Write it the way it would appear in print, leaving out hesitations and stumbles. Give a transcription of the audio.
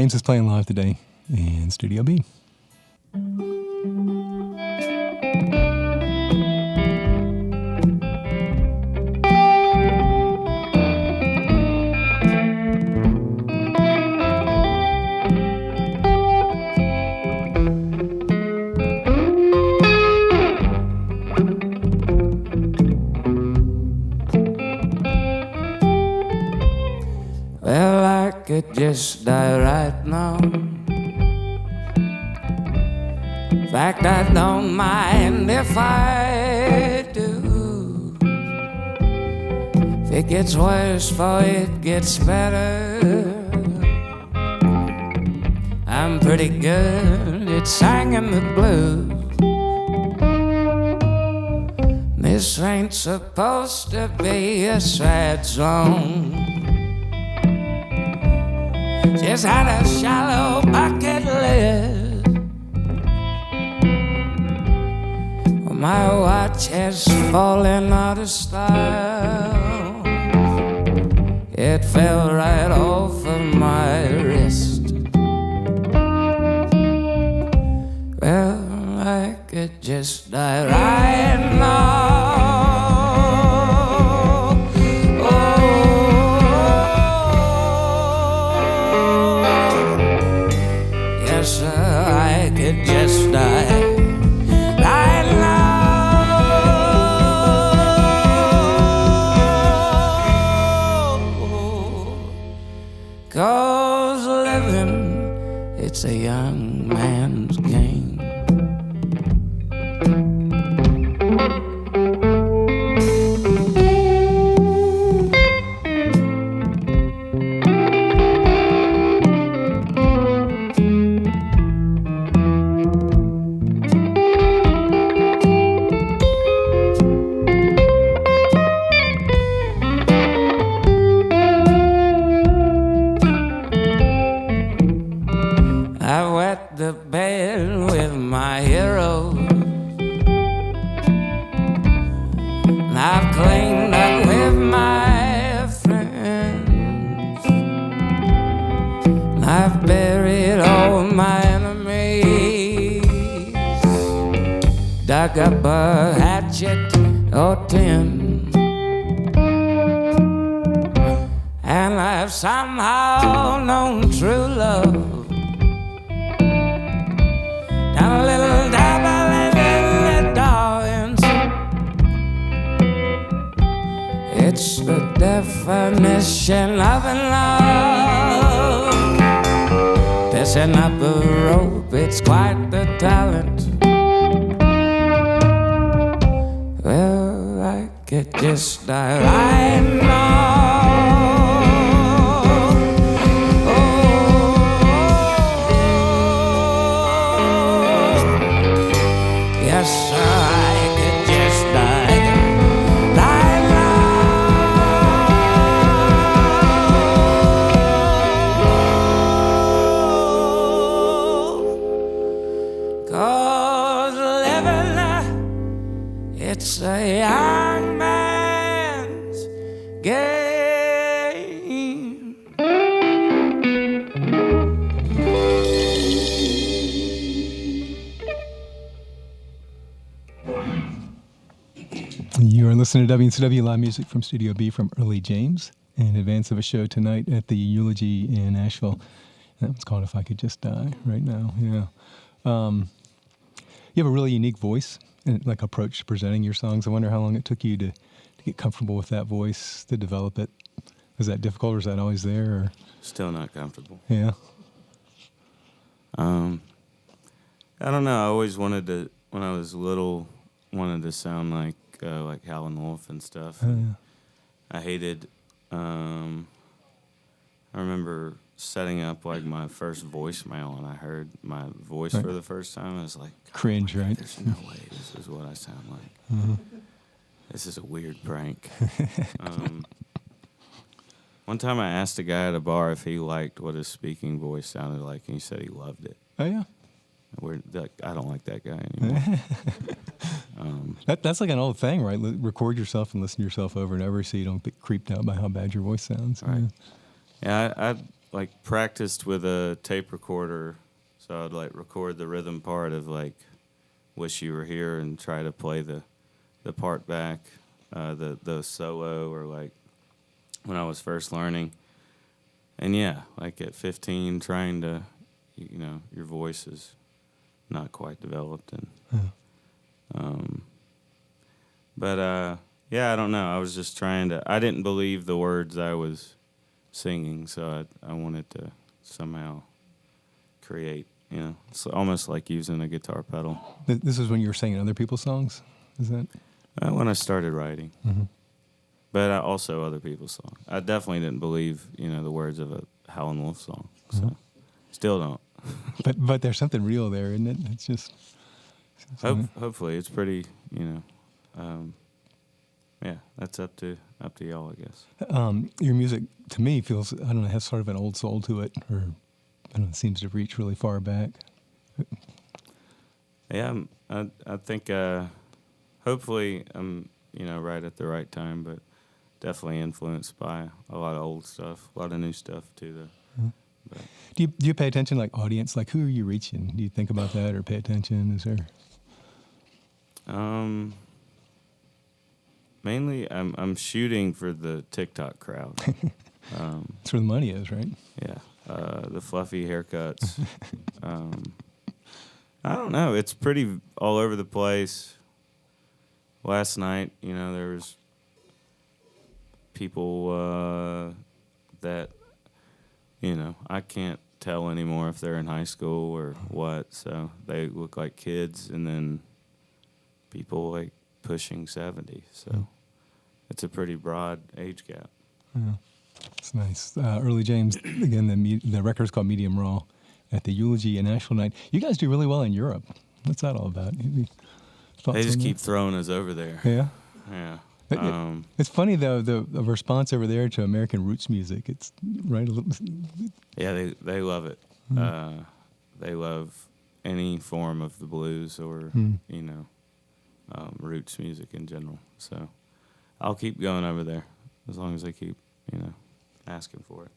James is playing live today in Studio B. Well, I could just die right now. In fact, I don't mind if I do. If it gets worse, for it gets better. I'm pretty good at singing the blues. This ain't supposed to be a sad song. Just had a shallow bucket list. My watch has fallen out of style. It fell right off of my wrist. Well, I could just die right now. Yes, I could just die right now. 'Cause living, it's a young man's game. I wet the bed with my heroes, and I've cleaned up with my friends, and I've buried all my enemies, dug up a hatchet or 10, and I've somehow known true love. Done a little dabbling in the dawns. It's the definition of love. Pissing up a rope, it's quite the talent. Well, I could just die right now. Yes, I could just die right now. 'Cause living, it's a young man's game. You are listening to WCW Live Music from Studio B from Early James in advance of a show tonight at the Eulogy in Nashville. That one's called If I Could Just Die right now. Yeah. You have a really unique voice and like approach to presenting your songs. I wonder how long it took you to get comfortable with that voice, to develop it. Was that difficult or is that always there? Or? Still not comfortable. Yeah. I don't know. I always wanted to, when I was little, wanted to sound like Howlin' Wolf and stuff. Oh, yeah. I hated. I remember setting up like my first voicemail, and I heard my voice for the first time. I was like, cringe, oh, right? There's no way this is what I sound like. Mm-hmm. This is a weird prank. One time I asked a guy at a bar if he liked what his speaking voice sounded like, and he said he loved it. Oh, yeah. I don't like that guy anymore. That's like an old thing, right? Record yourself and listen to yourself over and over so you don't get creeped out by how bad your voice sounds. Right. Yeah, I like practiced with a tape recorder, so I'd like record the rhythm part of like "Wish You Were Here" and try to play the part back, the solo, or like when I was first learning. And yeah, like at 15, trying to, your voice is not quite developed, and but yeah, I don't know. I was just trying to. I didn't believe the words I was singing, so I wanted to somehow create. It's almost like using a guitar pedal. This is when you were singing other people's songs? Is that? When I started writing. Mm-hmm. But also other people's songs. I definitely didn't believe, the words of a Howlin' Wolf song. So Mm-hmm. still don't. But there's something real there, isn't it? It's just. Hopefully, it's pretty. Yeah, that's up to y'all, I guess. Your music, to me, feels, I don't know, has sort of an old soul to it, or I don't know, it seems to reach really far back. Yeah, I think hopefully I'm right at the right time, but definitely influenced by a lot of old stuff, a lot of new stuff too. Though. Mm-hmm. Do you pay attention, like audience, like who are you reaching? Do you think about that or pay attention? Is there? Mainly, I'm shooting for the TikTok crowd. That's where the money is, right? Yeah, the fluffy haircuts. I don't know. It's pretty all over the place. Last night, there was people that, I can't tell anymore if they're in high school or what. So they look like kids, and then people like pushing 70. So it's a pretty broad age gap. Yeah, it's nice. Early James, again, the record's called Medium Raw at the Eulogy and National Night. You guys do really well in Europe. What's that all about? They just keep throwing us over there. Yeah? Yeah. It's funny, though, the response over there to American roots music. It's right. Yeah, they love it. They love any form of the blues or, roots music in general. So I'll keep going over there as long as they keep, asking for it.